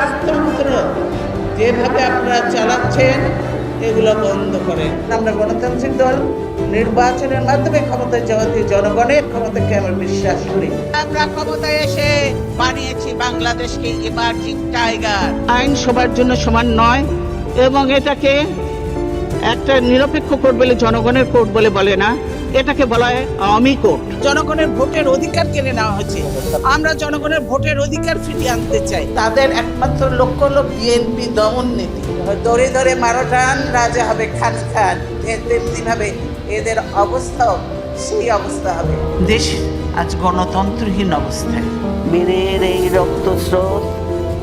রাজতন্ত্র যেভাবে আপনারা চালাচ্ছেন এগুলো বন্ধ করেন। আমরা গণতান্ত্রিক দল নির্বাচনের মাধ্যমে ক্ষমতায় যাওয়া দিয়ে জনগণের ক্ষমতাকে আমরা বিশ্বাস করি। আমরা ক্ষমতায় এসে বানিয়েছি বাংলাদেশকে ইমার্জিং টাইগার। আইন সবার জন্য সমান নয় এবং এটাকে একটা নিরপেক্ষ কোর্ট বলে জনগণের কোর্ট বলে বলে না, এটাকে বলা হয় আওয়ামী কোর্ট। জনগণের ভোটের অধিকার কেড়ে নেওয়া হয়েছে, আমরা জনগণের ভোটের অধিকার ফিরিয়ে আনতে চাই। তাদের একমাত্র লক্ষ্য হলো বিএনপি দমন নীতি। ধরে ধরে মারো টান রাজা হবে খান খান, তেমনি ভাবে এদের অবস্থাও সেই অবস্থা হবে। দেশ আজ গণতন্ত্রহীন অবস্থায়। বীরের এই রক্তস্রোত,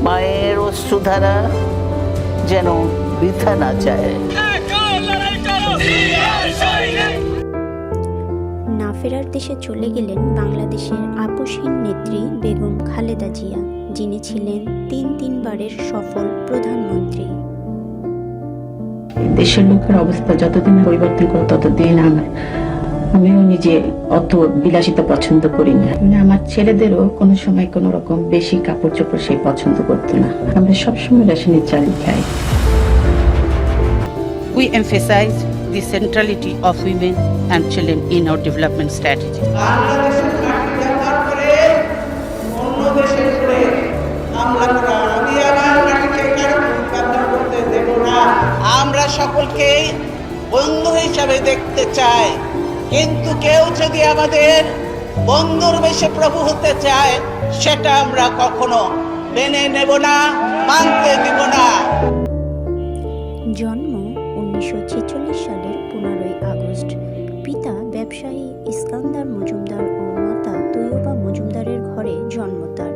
মায়ের অশ্রুধারা যেন বৃথা না যায়। না ফেরার দেশে চলে গেলেন বাংলাদেশের আপোষহীন নেত্রী বেগম খালেদা জিয়া, যিনি ছিলেন তিনবারের সফল প্রধানমন্ত্রী। দেশের লোকের অবস্থা যতদিন পরিবর্তন করে ততদিন আমিও নিজে অত বিলাসিতা পছন্দ করি না। আমার ছেলেদেরও কোনো সময় কোনো রকম বেশি কাপড় চোপড় সে পছন্দ করতো না। আমরা সবসময় রেশনের চালই খাই। We emphasize the centrality of women and children in our development strategy. আমরা সকলকে বন্ধু হিসাবে দেখতে চাই, কিন্তু কেউ যদি আমাদের বন্ধুর বেশে প্রভু হতে চায় সেটা আমরা কখনো মেনে নেব না, মানতে দিব না। জন্ম 1946 সালের 15 আগস্ট। পিতা ব্যবসায়ী ইস্কান্দার মজুমদার ও মাতা তৈয়বা মজুমদারের ঘরে জন্ম তার।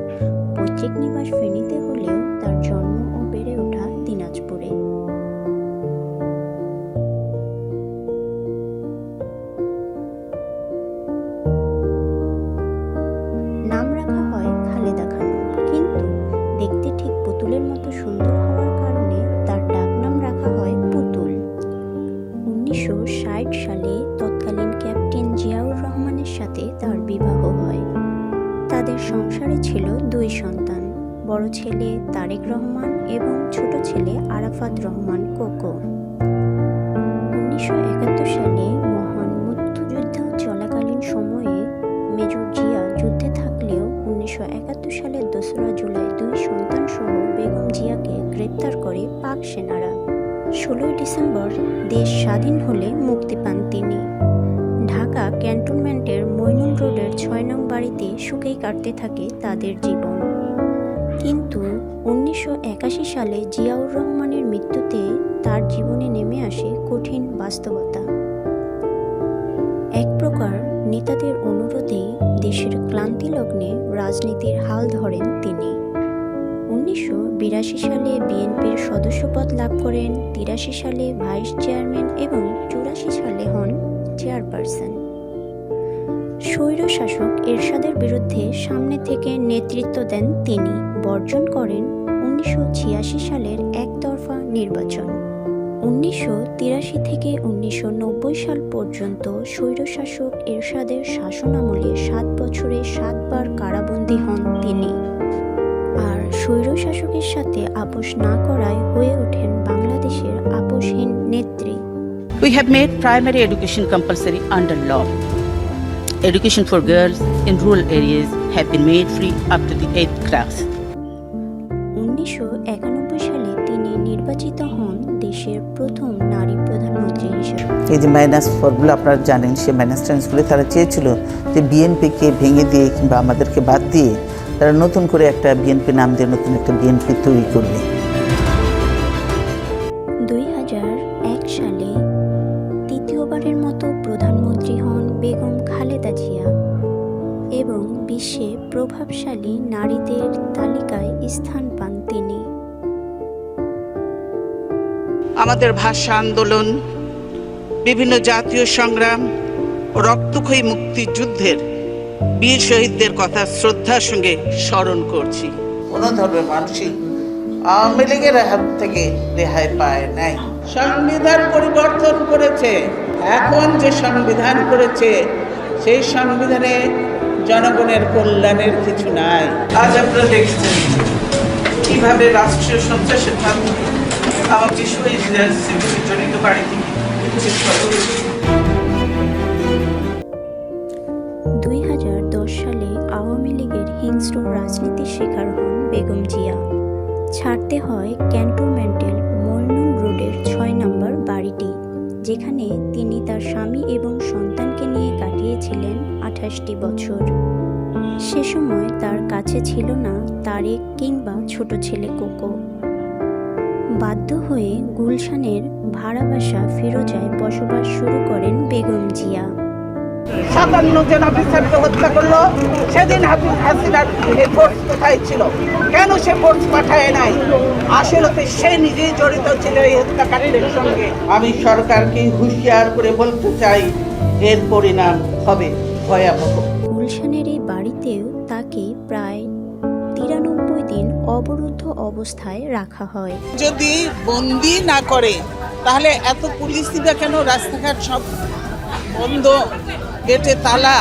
পৈতৃক নিবাস ফেনীতে হলেও তার জন্ম ও বেড়ে ওঠা দিনাজপুরে। নাম রাখা হয় খালেদা খানম, কিন্তু দেখতে ঠিক পুতুলের মতো সুন্দর হওয়ার কারণে তার ডাকনাম রাখা হয় পুতুল। 1960 সালে তৎকালীন ক্যাপ্টেন জিয়াউর রহমানের সাথে তার বিবাহ হয়। তাদের সংসারে ছিল 2 সন্তান, বড় ছেলে তারেক রহমান এবং ছোট ছেলে আরাফাত রহমান কোকো। 1971 সালে মহান মুক্তিযুদ্ধ চলাকালীন সময়ে মেজর জিয়া যুদ্ধে থাকলেও 1971 সালের 2রা জুলাই 2 সন্তান সহ বেগম জিয়াকে গ্রেপ্তার করে পাক সেনারা। 16 ডিসেম্বর দেশ স্বাধীন হলে মুক্তি পান তিনি। ঢাকা ক্যান্টনমেন্টের মইনুল রোডের 6 নং বাড়িতে সুখেই কাটতে থাকে তাদের জীবন। কিন্তু 1981 সালে জিয়াউর রহমানের মৃত্যুতে তার জীবনে নেমে আসে কঠিন বাস্তবতা। এক প্রকার নেতাদের অনুরোধেই দেশের ক্লান্তি লগ্নে রাজনীতির হাল ধরেন তিনি। 1982 সালে বিএনপির সদস্যপদ লাভ করেন, 83 সালে ভাইস চেয়ারম্যান এবং 84 সালে হন চেয়ারপারসন। স্বৈরশাসক এরশাদের বিরুদ্ধে সামনে থেকে নেতৃত্ব দেন তিনি। বর্জন করেন 1986 সালের একতরফা নির্বাচন। 1983 থেকে 1990 সাল পর্যন্ত স্বৈরশাসক এরশাদের শাসনামলে 7 বছরে 7 বার কারাবন্দী হন তিনি। আর স্বৈরশাসকের সাথে আপোষ না করায় হয়ে ওঠেন বাংলাদেশের আপোষহীন নেত্রী। We have made primary education compulsory under law. Education for girls in rural areas have been made free up to the 8th class. 1991 সালে তিনি নির্বাচিত হন দেশের প্রথম নারী প্রধানমন্ত্রী হিসেবে। এই যে মাইনাস ফর্মুলা আপনারা জানেন, সে মাইনাস ট্রান্সগুলো তারা চেয়েছিল যে বিএনপিকে ভেঙে দিয়ে কিংবা আমাদেরকে বাদ দিয়ে তারা নতুন করে একটা বিএনপি নাম দিয়ে নতুন একটা বিএনপি তৈরি করবে। 2001 সালে তৃতীয়বারের মতো প্রধানমন্ত্রী হন বেগম খালেদা জিয়া এবং বিশ্বে প্রভাবশালী নারীদের তালিকায় স্থান পান তিনি। আমাদের ভাষা আন্দোলন, বিভিন্ন জাতীয় সংগ্রাম ও রক্তক্ষয়ী মুক্তিযুদ্ধের বীর শহীদদের কথা শ্রদ্ধার সঙ্গে স্মরণ করছি। কোন ধর্মের মানুষই আওয়ামী লীগের হাত থেকে রেহাই পায় নাই। সংবিধান পরিবর্তন করেছে, এখন যে সংবিধান করেছে সেই সংবিধানে জনগণের কল্যাণের কিছু নাই। আজ আপনারা দেখছেন কিভাবে রাষ্ট্রীয় সন্ত্রাসের মাধ্যমে আমাকে শহীদ রাজনীতিতে জড়িত বাড়ি থেকে উচ্ছেদ করা হয়েছে। 2010 সালে আওয়ামী লীগের হিংস্র রাজনীতির শিকার হন বেগম জিয়া। ছাড়তে হয় ক্যান্টনমেন্টের মইনুল রোডের 6 নম্বর বাড়িটি, যেখানে তিনি তার স্বামী এবং সন্তানকে নিয়ে কাটিয়েছিলেন 28টি বছর। সে সময় তার কাছে ছিল না তারেক কিংবা ছোট ছেলে কোকো। বাধ্য হয়ে গুলশানের ভাড়া বাসা ফিরোজায় বসবাস শুরু করেন বেগম জিয়া। 57 জন অফিসারকে হত্যা করলো। সেদিন হাসিনার ফোর্স কোথায় ছিল? কেন সে ফোর্স পাঠায় নাই? আসলে সে নিজেই জড়িত ছিল এই হত্যাকারীদের সঙ্গে। আমি সরকারকে হুঁশিয়ার করে বলতে চাই, এর পরিণাম হবে ভয়াবহ। গুলশানের এই বাড়িতেও তাকে প্রায় 93 দিন অবরুদ্ধ অবস্থায় রাখা হয়। যদি বন্দি না করে তাহলে এত পুলিশ দিবে কেন? রাস্তাঘাট সব বন্ধ, গেটে তালা,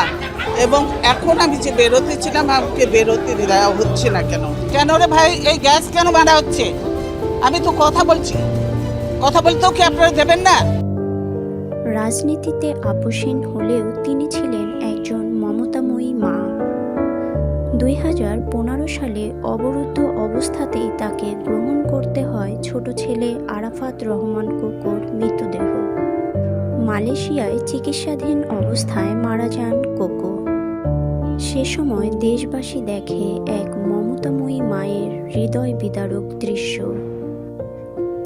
এবং এখন আমি যে বেরোতে ছিলাম আমাকে বেরোতে দেওয়া হচ্ছে না কেন? কেন রে ভাই, এই গ্যাস কেন মারা হচ্ছে? আমি তো কথা বলছি, কথা বলতেও কি আপনারা দেবেন না? রাজনীতিতে আপোষহীন হলেও তিনি ছিলেন একজন মমতাময়ী মা। 2015 সালে অবরুদ্ধ অবস্থাতেই তাকে গ্রহণ করতে হয় ছোট ছেলে আরাফাত রহমান কোকোর মৃতদেহ। মালয়েশিয়ায় চিকিৎসাধীন অবস্থায় মারা যান কোকো। সে সময় দেশবাসী দেখে এক মমতাময়ী মায়ের হৃদয় বিদারক দৃশ্য।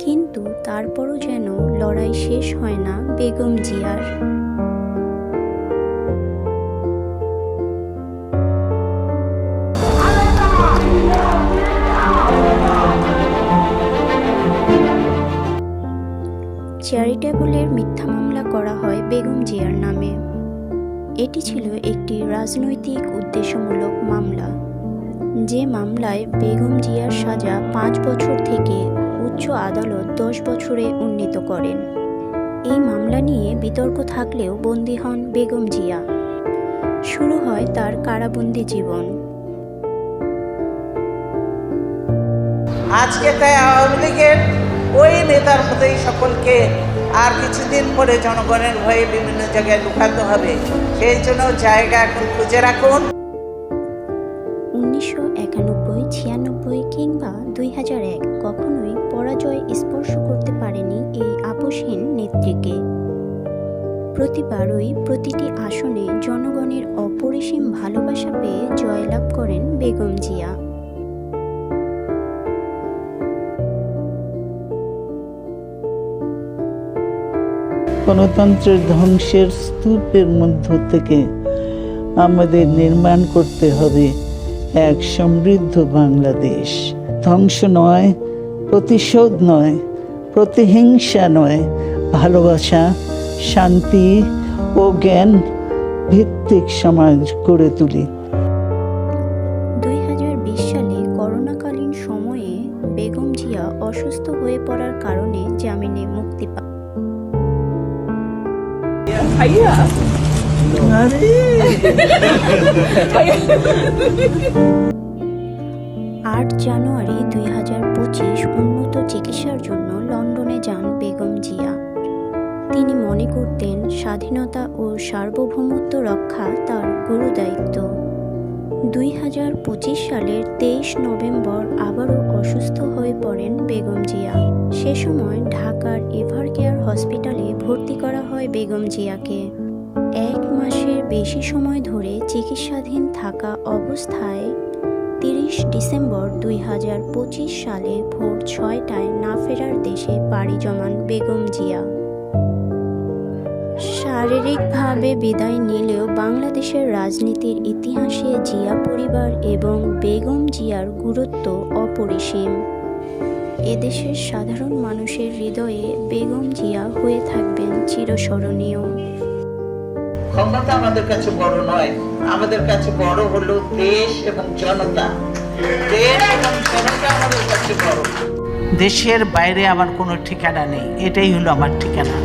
কিন্তু তারপরও যেন লড়াই শেষ হয় না বেগম জিয়ার। চ্যারিটেবলের মিথ্যা মামলা করা হয় বেগম জিয়ার নামে। এটি ছিল একটি রাজনৈতিক উদ্দেশ্যমূলক মামলা, যে মামলায় বেগম জিয়ার সাজা 5 বছর থেকে উচ্চ আদালত 10 বছরে উন্নীত করেন। এই মামলা নিয়ে বিতর্ক থাকলেও বন্দী হন বেগম জিয়া। শুরু হয় তার কারাবন্দী জীবন। আজকে তাই আওয়ামী লীগের ওই নেতার মতোই সকলকে আর কিছুদিন পরে জনগণের ভয়ে বিভিন্ন জায়গায় লুকাতে হবে। সেই জন্য জায়গা এখন খুঁজে রাখুন। 1991, 96 কিংবা 2001 কখনোই পরাজয় স্পর্শ করতে পারেনি এই আপোষহীন নেত্রীকে। প্রতিবারই প্রতিটি আসনে জনগণের অপরিসীম ভালোবাসা পেয়ে জয়লাভ করেন বেগম জিয়া। গণতন্ত্রের ধ্বংসের স্তূপের মধ্য থেকে আমাদের নির্মাণ করতে হবে এক সমৃদ্ধ বাংলাদেশ। ধ্বংস নয়, প্রতিশোধ নয়, প্রতিহিংসা নয়, ভালোবাসা, শান্তি ও জ্ঞান ভিত্তিক সমাজ গড়ে তুলি। 2020 সালে করোনাকালীন সময়ে বেগম জিয়া অসুস্থ হয়ে পড়ার কারণে জামিনে মুক্তি পান। 8 জানুয়ারি 2025 উন্নত চিকিৎসার জন্য লন্ডনে যান বেগম জিয়া। তিনি মনে করতেন স্বাধীনতা ও সার্বভৌমত্ব রক্ষা তার গুরুদায়িত্ব। 2025 সালের 23 নভেম্বর আবারও অসুস্থ হয়ে পড়েন বেগম জিয়া। সে সময় ঢাকার এভারকেয়ার হসপিটালে ভর্তি করা হয় বেগম জিয়াকে। 1 মাসের বেশি সময় ধরে চিকিৎসাধীন থাকা অবস্থায় 30 ডিসেম্বর 2025 সালে ভোর 6টায় না ফেরার দেশে পাড়ি জমান বেগম জিয়া। শারীরিকভাবে বিদায় নিলেও বাংলাদেশের রাজনীতির ইতিহাসে জিয়া পরিবার এবং বেগম জিয়ার গুরুত্ব অপরিসীম। এদেশের সাধারণ মানুষের হৃদয়ে বেগম জিয়া হয়ে থাকবেন চিরস্মরণীয়। ক্ষমতা আমাদের কাছে বড় নয়, আমাদের কাছে বড় হলো দেশ এবং জনতা। দেশ এবং জনতা আমাদের কাছে বড়। দেশের বাইরে আমার কোনো ঠিকানা নেই, এটাই হলো আমার ঠিকানা।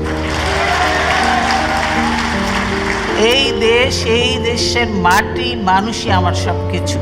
এই দেশ, এই দেশের মাটি, মানুষই আমার সবকিছু।